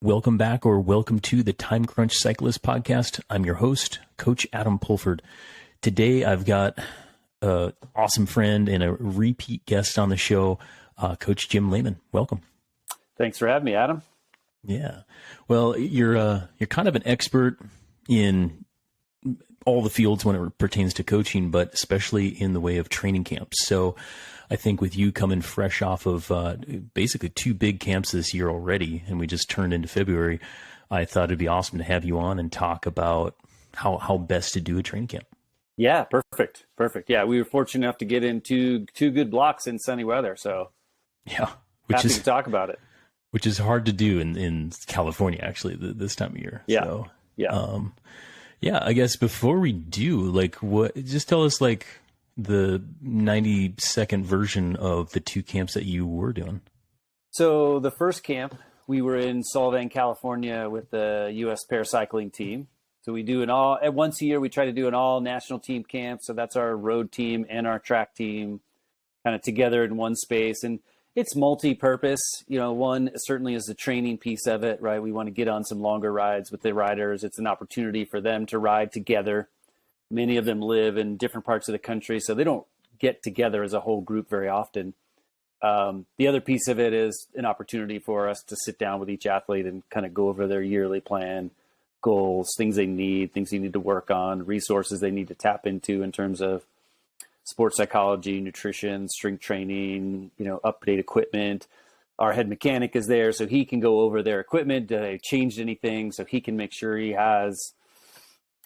Welcome back, or welcome to the Time Crunch Cyclist podcast. I'm your host, Coach Adam Pulford. Today, I've got an awesome friend and a repeat guest on the show, Coach Jim Lehman. Welcome. Thanks for having me, Adam. Yeah. Well, you're kind of an expert in all the fields when it pertains to coaching, but especially in the way of training camps. So I think with you coming fresh off of basically two big camps this year already, and we just turned into February, I thought it'd be awesome to have you on and talk about how best to do a training camp. Yeah, perfect. Yeah, we were fortunate enough to get into two good blocks in sunny weather, so yeah, happy to talk about it. Which is hard to do in California, actually, this time of year. Yeah, so, yeah. I guess before we do, just tell us the 90-second version of the two camps that you were doing. So the first camp, we were in Solvang, California with the U.S. paracycling team. So we do once a year, we try to do an all national team camp. So that's our road team and our track team kind of together in one space. And it's multi-purpose. One certainly is the training piece of it, right? We want to get on some longer rides with the riders. It's an opportunity for them to ride together. Many of them live in different parts of the country, so they don't get together as a whole group very often. The other piece of it is an opportunity for us to sit down with each athlete and kind of go over their yearly plan, goals, things they need to work on, resources they need to tap into in terms of sports psychology, nutrition, strength training, update equipment. Our head mechanic is there, so he can go over their equipment. Do they changed anything? So he can make sure he has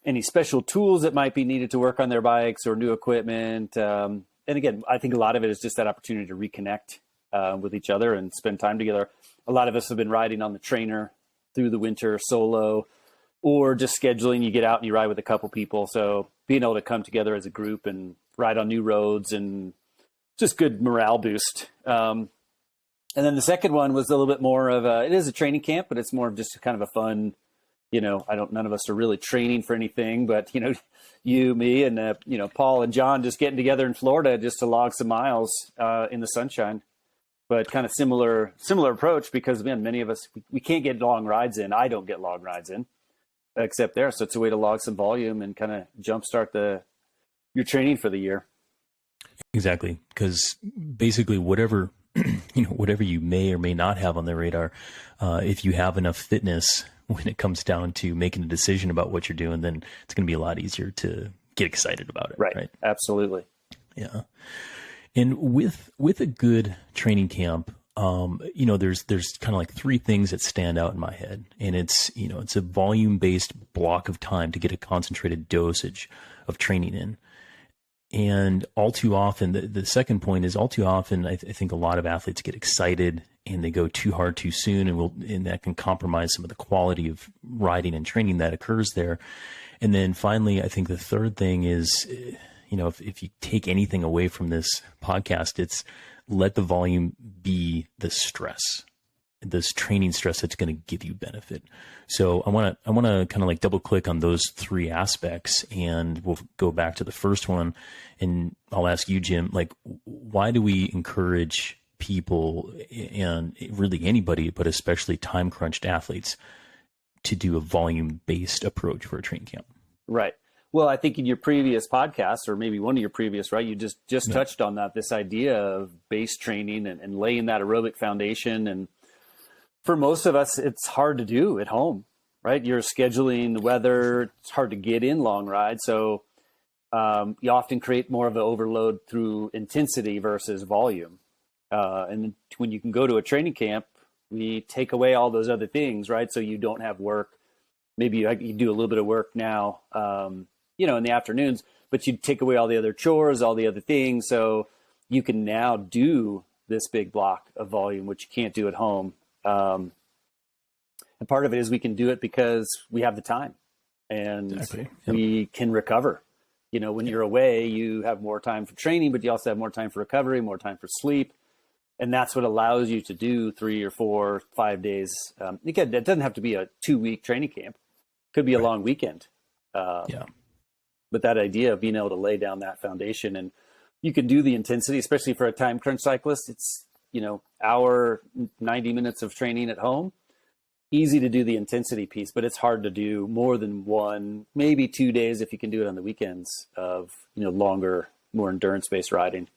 any special tools that might be needed to work on their bikes or new equipment. And again, I think a lot of it is just that opportunity to reconnect with each other and spend time together. A lot of us have been riding on the trainer through the winter solo, or just scheduling. You get out and you ride with a couple people. So being able to come together as a group and ride on new roads and just good morale boost. And then the second one was a little bit more of it is a training camp, but it's more of just kind of a fun, none of us are really training for anything, but you, me, and Paul and John just getting together in Florida just to log some miles in the sunshine. But kind of similar approach, because many of us, we can't get long rides in. I don't get long rides in except there. So it's a way to log some volume and kind of jumpstart your training for the year. Exactly. Because basically whatever, whatever you may or may not have on the radar, if you have enough fitness when it comes down to making a decision about what you're doing, then it's going to be a lot easier to get excited about it. Right. Absolutely. Yeah. And with a good training camp, there's kind of like three things that stand out in my head, and it's a volume-based block of time to get a concentrated dosage of training in. And all too often, the second point is all too often, I think a lot of athletes get excited and they go too hard too soon, and that can compromise some of the quality of riding and training that occurs there. And then finally, I think the third thing is, if you take anything away from this podcast, it's let the volume be the stress, this training stress that's going to give you benefit. So I want to kind of like double click on those three aspects, and we'll go back to the first one. And I'll ask you, Jim, why do we encourage people, and really anybody, but especially time crunched athletes, to do a volume based approach for a training camp? Right. Well, I think in your previous podcast, or maybe one of your previous, right, you just touched on this idea of base training and laying that aerobic foundation. And for most of us, it's hard to do at home, right? You're scheduling the weather. It's hard to get in long rides. So you often create more of an overload through intensity versus volume. And when you can go to a training camp, we take away all those other things, right? So you don't have work. Maybe you do a little bit of work now, in the afternoons, but you take away all the other chores, all the other things. So you can now do this big block of volume, which you can't do at home. And part of it is we can do it because we have the time and Exactly. we can recover. When you're away, you have more time for training, but you also have more time for recovery, more time for sleep. And that's what allows you to do 3 or 4, 5 days. Again, it doesn't have to be a 2-week training camp. It could be a long weekend. But that idea of being able to lay down that foundation, and you can do the intensity, especially for a time crunch cyclist. It's, hour, 90 minutes of training at home. easy to do the intensity piece, but it's hard to do more than 1, maybe 2 days if you can do it on the weekends of, longer, more endurance-based riding.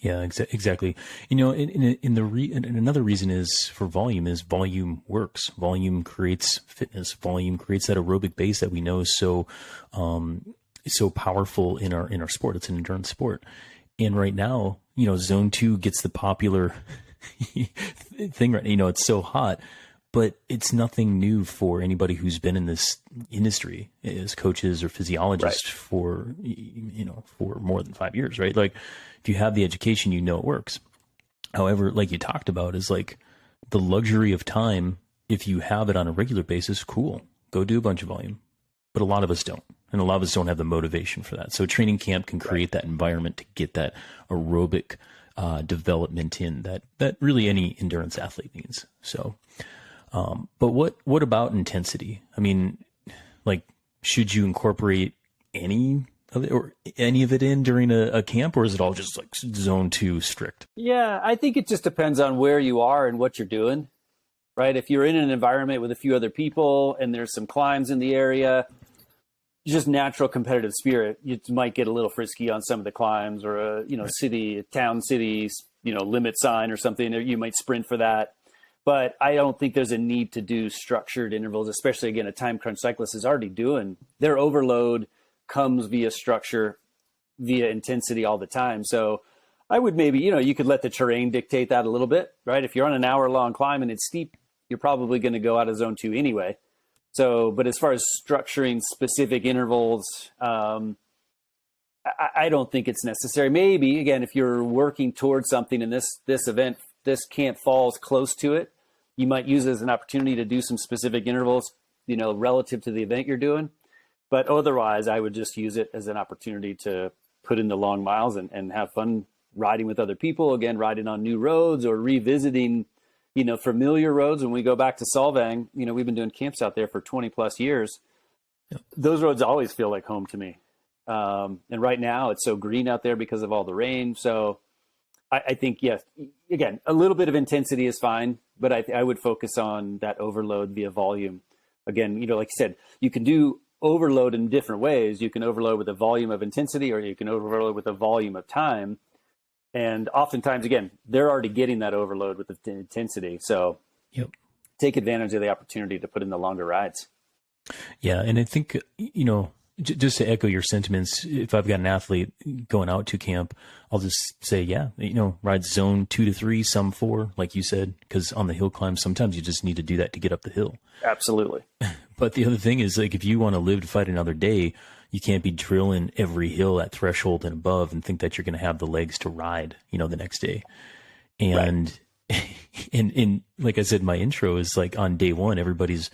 Yeah, exactly. And another reason is for volume works. Volume creates fitness. Volume creates that aerobic base that we know is so powerful in our sport. It's an endurance sport. And right now, zone 2 gets the popular thing, right? It's so hot, but it's nothing new for anybody who's been in this industry as coaches or physiologists for more than 5 years, right? Like, if you have the education, it works. However, like you talked about, is like the luxury of time. If you have it on a regular basis, cool, go do a bunch of volume. But a lot of us don't. And a lot of us don't have the motivation for that. So training camp can create that environment to get that aerobic development in that really any endurance athlete needs. So, but what about intensity? I mean, like, should you incorporate any of it in during a camp, or is it all just like zone 2 strict? Yeah, I think it just depends on where you are and what you're doing, right? If you're in an environment with a few other people and there's some climbs in the area, just natural competitive spirit, you might get a little frisky on some of the climbs, or a town city limit sign or something. You might sprint for that. But I don't think there's a need to do structured intervals, especially, again, a time crunch cyclist is already doing. Their overload comes via structure, via intensity all the time. So I would maybe, you could let the terrain dictate that a little bit, right? If you're on an hour-long climb and it's steep, you're probably going to go out of zone 2 anyway. So, but as far as structuring specific intervals, I don't think it's necessary. Maybe, again, if you're working towards something and this event, this camp falls close to it, you might use it as an opportunity to do some specific intervals, relative to the event you're doing. But otherwise, I would just use it as an opportunity to put in the long miles and have fun riding with other people, again, riding on new roads or revisiting familiar roads. When we go back to Solvang, we've been doing camps out there for 20 plus years. Yep. Those roads always feel like home to me. And right now it's so green out there because of all the rain. So I think, yes, again, a little bit of intensity is fine, but I would focus on that overload via volume. Again, like you said, you can do overload in different ways. You can overload with a volume of intensity, or you can overload with a volume of time. And oftentimes, again, they're already getting that overload with the intensity. So take advantage of the opportunity to put in the longer rides. Yeah. And I think, just to echo your sentiments, if I've got an athlete going out to camp, I'll just say, ride zone 2 to 3, some 4, like you said, because on the hill climb, sometimes you just need to do that to get up the hill. Absolutely. But the other thing is, like, if you want to live to fight another day, you can't be drilling every hill at threshold and above and think that you're going to have the legs to ride, the next day. And, and like I said, my intro is like on day 1, everybody's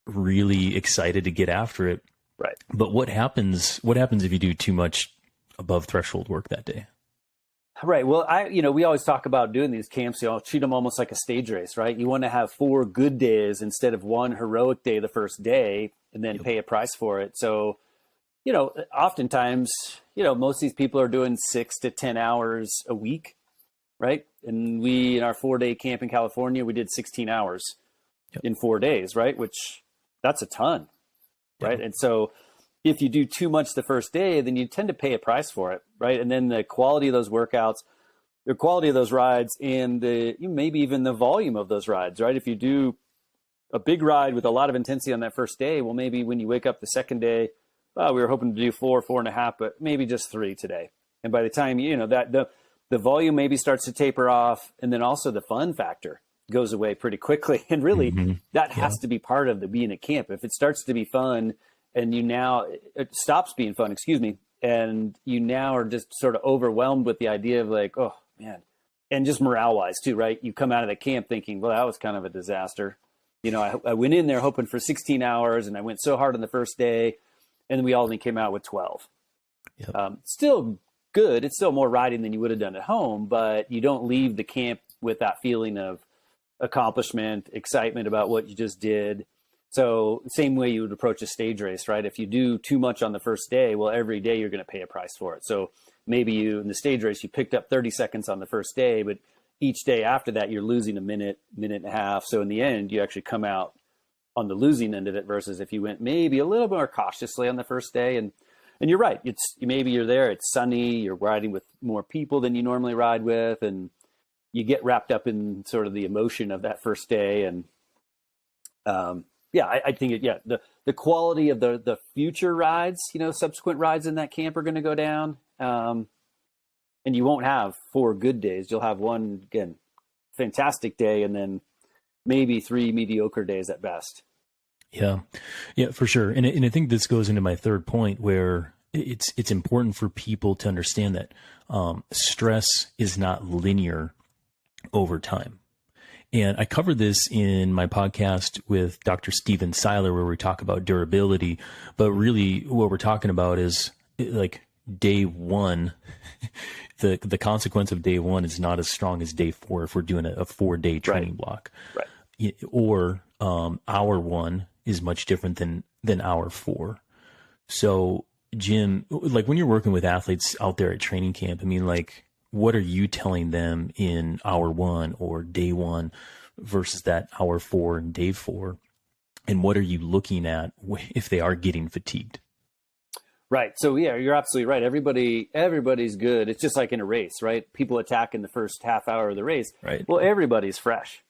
really excited to get after it. Right. But what happens if you do too much above threshold work that day? Right. Well, we always talk about doing these camps, treat them almost like a stage race, right? You want to have 4 good days instead of 1 heroic day the first day, and then pay a price for it. So, oftentimes, most of these people are doing 6 to 10 hours a week, right? And in our 4-day camp in California, we did 16 hours in 4 days, right? Which that's a ton, right? And so if you do too much the first day, then you tend to pay a price for it, right? And then the quality of those workouts, the quality of those rides, and maybe even the volume of those rides, right? If you do a big ride with a lot of intensity on that first day, well, maybe when you wake up the second day, we were hoping to do 4, 4.5, but maybe just 3 today. And by the time, that the volume maybe starts to taper off, and then also the fun factor goes away pretty quickly. And really, that has to be part of being at camp. If it starts to be fun and it stops being fun, and you now are just sort of overwhelmed with the idea of like, oh man, and just morale wise too, right? You come out of the camp thinking, well, that was kind of a disaster. I went in there hoping for 16 hours and I went so hard on the first day, and we only came out with 12. Still good. It's still more riding than you would have done at home, but you don't leave the camp with that feeling of accomplishment, excitement about what you just did. So same way you would approach a stage race, right? If you do too much on the first day, well, every day you're going to pay a price for it. So maybe in the stage race, you picked up 30 seconds on the first day, but each day after that, you're losing a minute, minute and a half. So in the end, you actually come out on the losing end of it versus if you went maybe a little more cautiously on the first day. And you're right. Maybe you're there, it's sunny, you're riding with more people than you normally ride with, and you get wrapped up in sort of the emotion of that first day. And I think the quality of the future rides, subsequent rides in that camp are going to go down. And you won't have 4 good days. You'll have one, again, fantastic day, and then maybe 3 mediocre days at best. Yeah, for sure. And I think this goes into my third point, where it's important for people to understand that stress is not linear over time. And I covered this in my podcast with Dr. Steven Seiler, where we talk about durability, but really what we're talking about is like day one. The consequence of day one is not as strong as day 4 if we're doing a 4-day training block. Right. Or hour 1 is much different than hour 4. So, Jim, like when you're working with athletes out there at training camp, I mean, like, what are you telling them in hour 1 or day 1 versus that hour 4 and day 4? And what are you looking at if they are getting fatigued? Right. So yeah, you're absolutely right. Everybody's good. It's just like in a race, right? People attack in the first half hour of the race. Right. Well, everybody's fresh.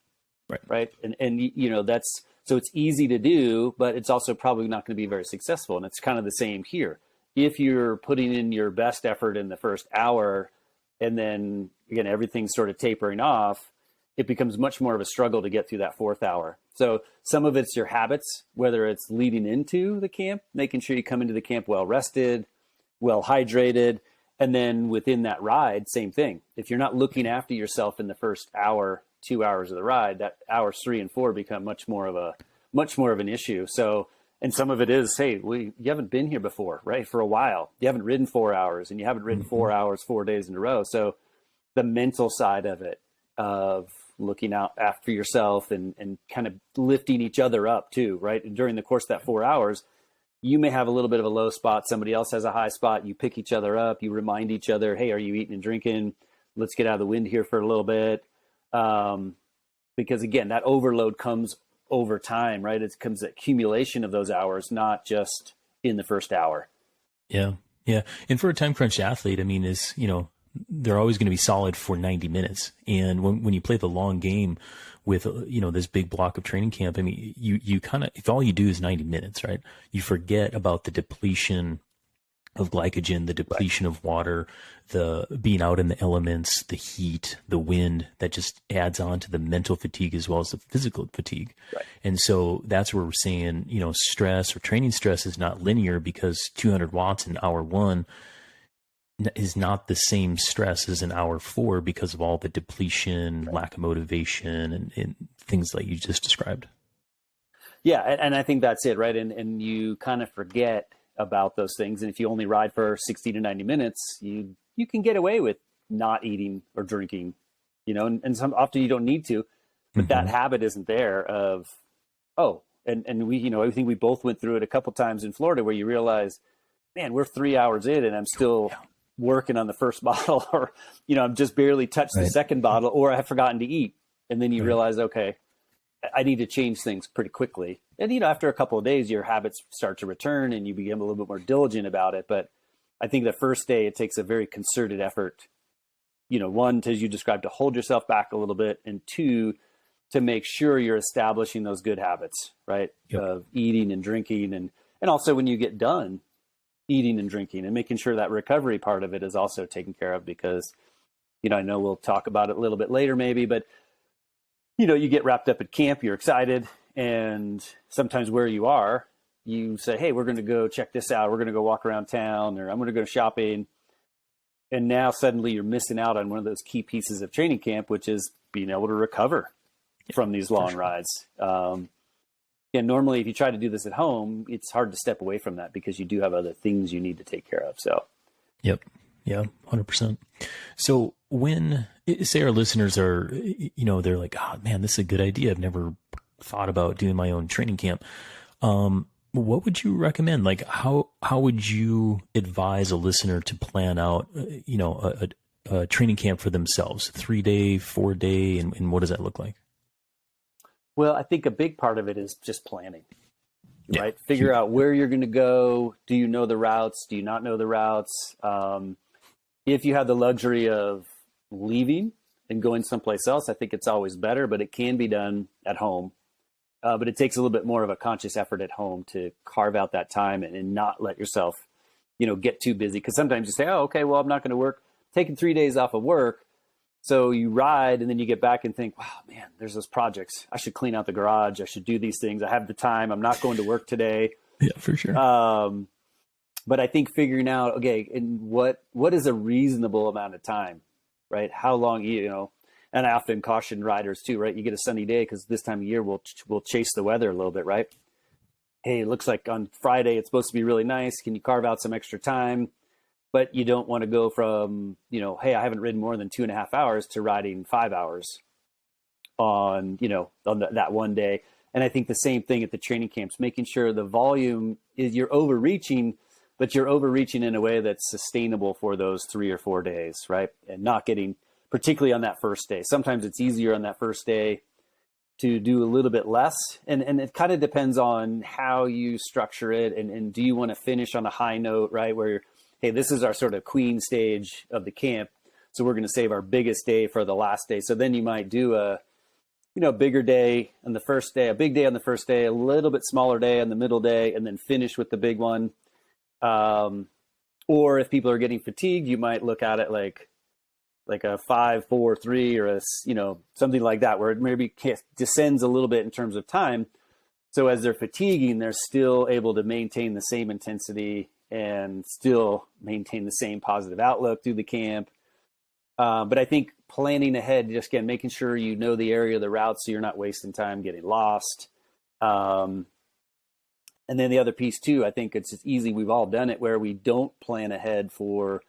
Right. Right. And that's, so it's easy to do, but it's also probably not going to be very successful. And it's kind of the same here. If you're putting in your best effort in the first hour, and then again, everything's sort of tapering off, it becomes much more of a struggle to get through that 4th hour. So some of it's your habits, whether it's leading into the camp, making sure you come into the camp well rested, well hydrated, and then within that ride, same thing. If you're not looking after yourself in the first hour, 2 hours of the ride, that hours 3 and 4 become much more of an issue. So, and some of it is, hey, you haven't been here before, right? For a while, you haven't ridden 4 hours, and you haven't ridden 4 hours, 4 days in a row. So the mental side of it, of looking out after yourself and kind of lifting each other up too, right? And during the course of that 4 hours, you may have a little bit of a low spot. Somebody else has a high spot. You pick each other up. You remind each other, hey, are you eating and drinking? Let's get out of the wind here for a little bit. Because again, that overload comes over time, right? It comes accumulation of those hours, not just in the first hour. Yeah. Yeah. And for a time crunched athlete, I mean, they're always going to be solid for 90 minutes. And when you play the long game with, this big block of training camp, I mean, you kind of, if all you do is 90 minutes, right, you forget about the depletion of glycogen, the depletion of water, the being out in the elements, the heat, the wind, that just adds on to the mental fatigue as well as the physical fatigue. Right. And so that's where we're saying, stress or training stress is not linear, because 200 watts in hour 1 is not the same stress as in hour 4 because of all the depletion, lack of motivation, and things like you just described. Yeah. And I think that's it. Right. And you kind of forget about those things. And if you only ride for 60 to 90 minutes, you can get away with not eating or drinking, and some often you don't need to, but that habit isn't there of, and we, I think we both went through it a couple times in Florida where you realize, man, we're 3 hours in and I'm still working on the first bottle, or, I'm just barely touched the second bottle, or I have forgotten to eat. And then you realize, okay, I need to change things pretty quickly. And, after a couple of days, your habits start to return and you become a little bit more diligent about it. But I think the first day, it takes a very concerted effort, one, as you described, to hold yourself back a little bit, and 2, to make sure you're establishing those good habits, right? Yep. Of eating and drinking. And also when you get done eating and drinking, and making sure that recovery part of it is also taken care of, because, I know we'll talk about it a little bit later maybe, but you get wrapped up at camp, you're excited, and sometimes where you are, you say, hey, we're going to go check this out. We're going to go walk around town, or I'm going to go shopping. And now suddenly you're missing out on one of those key pieces of training camp, which is being able to recover from these long rides. And normally if you try to do this at home, it's hard to step away from that because you do have other things you need to take care of. So, yep. Yeah, 100%. So when, say our listeners are, they're like, oh man, this is a good idea. I've never thought about doing my own training camp. What would you recommend? Like how would you advise a listener to plan out, a training camp for themselves, 3-day, 4-day, and what does that look like? Well, I think a big part of it is just planning, Yeah. right? Figure out where you're going to go. Do you know the routes? Do you not know the routes? If you have the luxury of leaving and going someplace else, I think it's always better, but it can be done at home. But it takes a little bit more of a conscious effort at home to carve out that time and not let yourself, get too busy. Because sometimes you say, oh, okay, well, I'm not going to work. Taking 3 days off of work. So you ride and then you get back and think, wow, man, there's those projects. I should clean out the garage. I should do these things. I have the time. I'm not going to work today. Yeah, for sure. But I think figuring out, okay, and what is a reasonable amount of time, right? How long, and I often caution riders too, right? You get a sunny day because this time of year we'll chase the weather a little bit, right? Hey, it looks like on Friday it's supposed to be really nice. Can you carve out some extra time? But you don't want to go from, hey, I haven't ridden more than 2.5 hours to riding 5 hours on that one day. And I think the same thing at the training camps, making sure the volume is you're overreaching, but you're overreaching in a way that's sustainable for those 3 or 4 days, right? And not getting, particularly on that first day. Sometimes it's easier on that first day to do a little bit less. And it kind of depends on how you structure it. And do you want to finish on a high note, right? Where hey, this is our sort of queen stage of the camp. So we're going to save our biggest day for the last day. So then you might do a bigger day on the first day, a big day on the first day, a little bit smaller day on the middle day, and then finish with the big one. Or if people are getting fatigued, you might look at it like a 5-4-3 or something like that, where it maybe descends a little bit in terms of time. So as they're fatiguing, they're still able to maintain the same intensity and still maintain the same positive outlook through the camp. But I think planning ahead, just again, making sure you know the area of the route so you're not wasting time getting lost. And then the other piece too, I think it's easy. We've all done it where we don't plan ahead for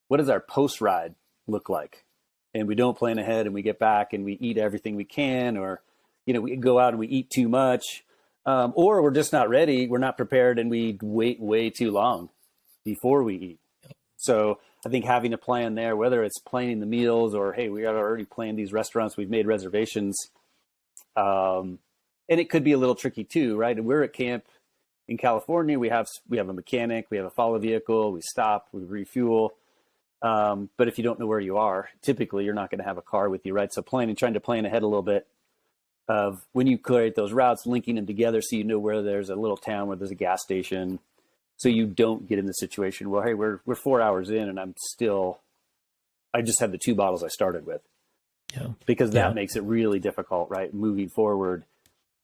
what does our post-ride look like? And we don't plan ahead and we get back and we eat everything we can, or, we go out and we eat too much. Or we're just not ready. We're not prepared and we wait way too long before we eat. So I think having a plan there, whether it's planning the meals or, hey, we already planned these restaurants, we've made reservations. And it could be a little tricky too, right? And we're at camp in California. We have a mechanic, we have a follow vehicle, we stop, we refuel. But if you don't know where you are, typically you're not going to have a car with you, right? So trying to plan ahead a little bit of when you create those routes, linking them together so you know where there's a little town where there's a gas station, so you don't get in the situation, well, hey, we're 4 hours in and I just have the 2 bottles I started with. Yeah. Because that makes it really difficult, right? Moving forward,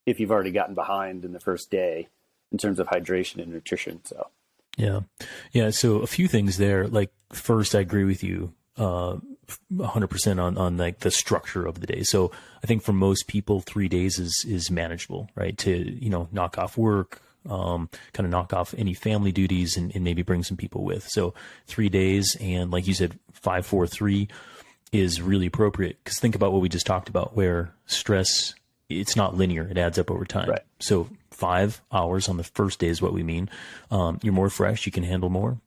if you've already gotten behind in the first day in terms of hydration and nutrition. So. Yeah. Yeah. So a few things there. Like first, I agree with you 100% on like the structure of the day. So I think for most people, 3 days is manageable, right? To, knock off work, kind of knock off any family duties and maybe bring some people with. So 3 days. And like you said, 5-4-3 is really appropriate, because think about what we just talked about, where stress, it's not linear. It adds up over time. Right. So 5 hours on the first day is what we mean. You're more fresh. You can handle more.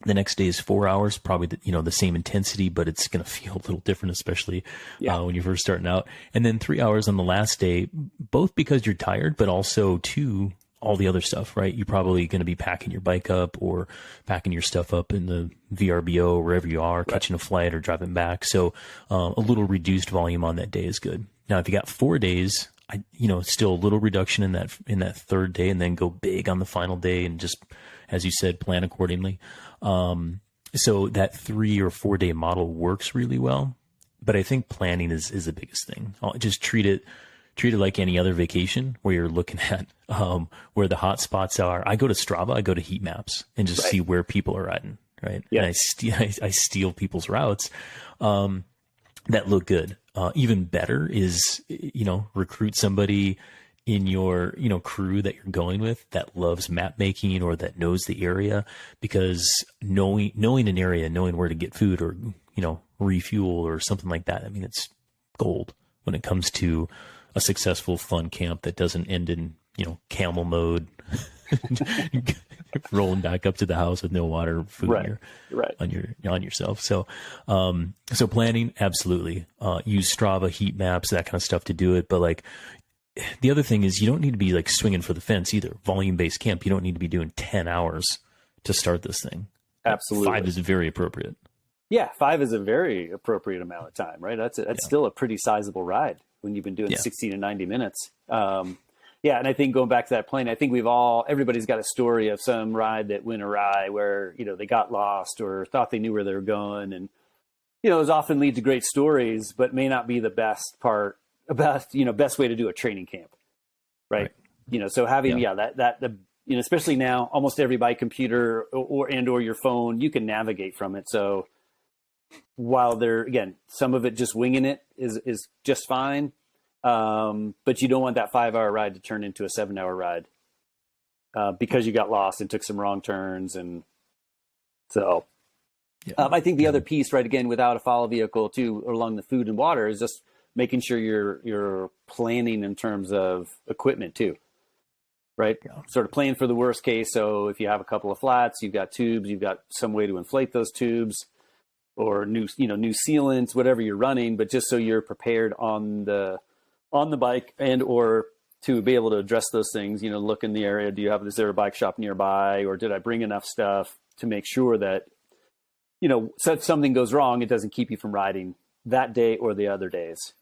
The next day is 4 hours, probably the same intensity, but it's going to feel a little different, especially when you're first starting out. And then 3 hours on the last day, both because you're tired, but also too, all the other stuff, right? You're probably going to be packing your bike up or packing your stuff up in the VRBO, wherever you are, catching a flight or driving back. So a little reduced volume on that day is good. Now, if you got 4 days, still a little reduction in that third day, and then go big on the final day, and just, as you said, plan accordingly. So that 3 or 4 day model works really well, but I think planning is the biggest thing. I'll just treat it like any other vacation, where you're looking at where the hot spots are. I go to Strava, I go to heat maps, and just see where people are riding, right? Yeah. And I steal people's routes that look good. Even better is, recruit somebody in your, crew that you're going with that loves map making or that knows the area, because knowing an area, knowing where to get food or, refuel or something like that, I mean, it's gold when it comes to a successful fun camp that doesn't end in, camel mode, rolling back up to the house with no water, food on yourself. So, so planning, absolutely. Use Strava, heat maps, that kind of stuff to do it. But like, the other thing is you don't need to be like swinging for the fence either. Volume-based camp, you don't need to be doing 10 hours to start this thing. Absolutely. 5 is very appropriate. Yeah, 5 is a very appropriate amount of time, right? That's still a pretty sizable ride when you've been doing 60 to 90 minutes. Yeah, and I think going back to that plane, I think everybody's got a story of some ride that went awry where, they got lost or thought they knew where they were going. And, those often lead to great stories, but may not be the best way to do a training camp, right? So having, especially now, almost every bike computer or your phone, you can navigate from it. So while some of it just winging it is just fine. But you don't want that 5-hour ride to turn into a 7-hour ride, because you got lost and took some wrong turns. And so, I think the other piece, right, again, without a follow vehicle too, along the food and water, is just making sure you're planning in terms of equipment too, right? Yeah. Sort of plan for the worst case. So if you have a couple of flats, you've got tubes, you've got some way to inflate those tubes, or new sealants, whatever you're running, but just so you're prepared on the bike, and or to be able to address those things, look in the area. Is there a bike shop nearby, or did I bring enough stuff to make sure that, so if something goes wrong, it doesn't keep you from riding that day or the other days.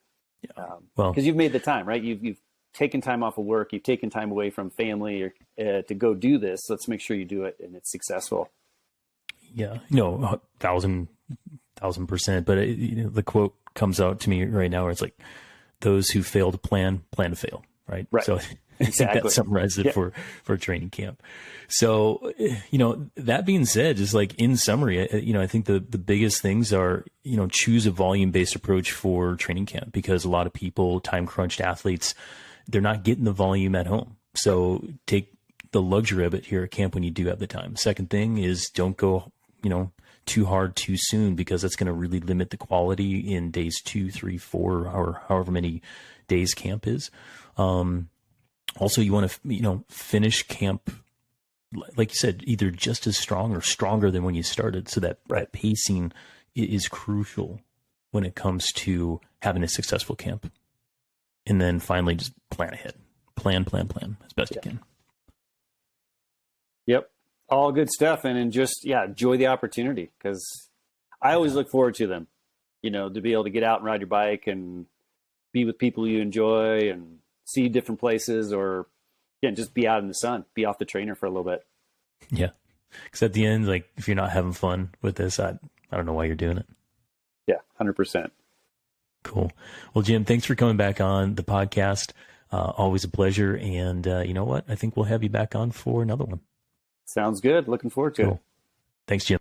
Yeah. Because you've made the time, right? You've taken time off of work, you've taken time away from family to go do this. Let's make sure you do it and it's successful. Yeah, 1,000%. But the quote comes out to me right now where it's like, those who fail to plan to fail. Right. So I think that summarizes it for a training camp. So, that being said, just like in summary, I think the biggest things are, choose a volume-based approach for training camp, because a lot of people, time crunched athletes, they're not getting the volume at home. So take the luxury of it here at camp when you do have the time. Second thing is don't go, too hard too soon, because that's going to really limit the quality in days 2, 3, 4, or however many days camp is. Also, you want to, finish camp, like you said, either just as strong or stronger than when you started. So that pacing is crucial when it comes to having a successful camp. And then finally, just plan ahead. Plan as best you can. Yep. All good stuff. And then just, enjoy the opportunity, because I always look forward to them, to be able to get out and ride your bike and be with people you enjoy and see different places, or just be out in the sun, be off the trainer for a little bit. Yeah. Because at the end, like, if you're not having fun with this, I don't know why you're doing it. Yeah, 100%. Cool. Well, Jim, thanks for coming back on the podcast. Always a pleasure. And you know what? I think we'll have you back on for another one. Sounds good. Looking forward to it. Thanks, Jim.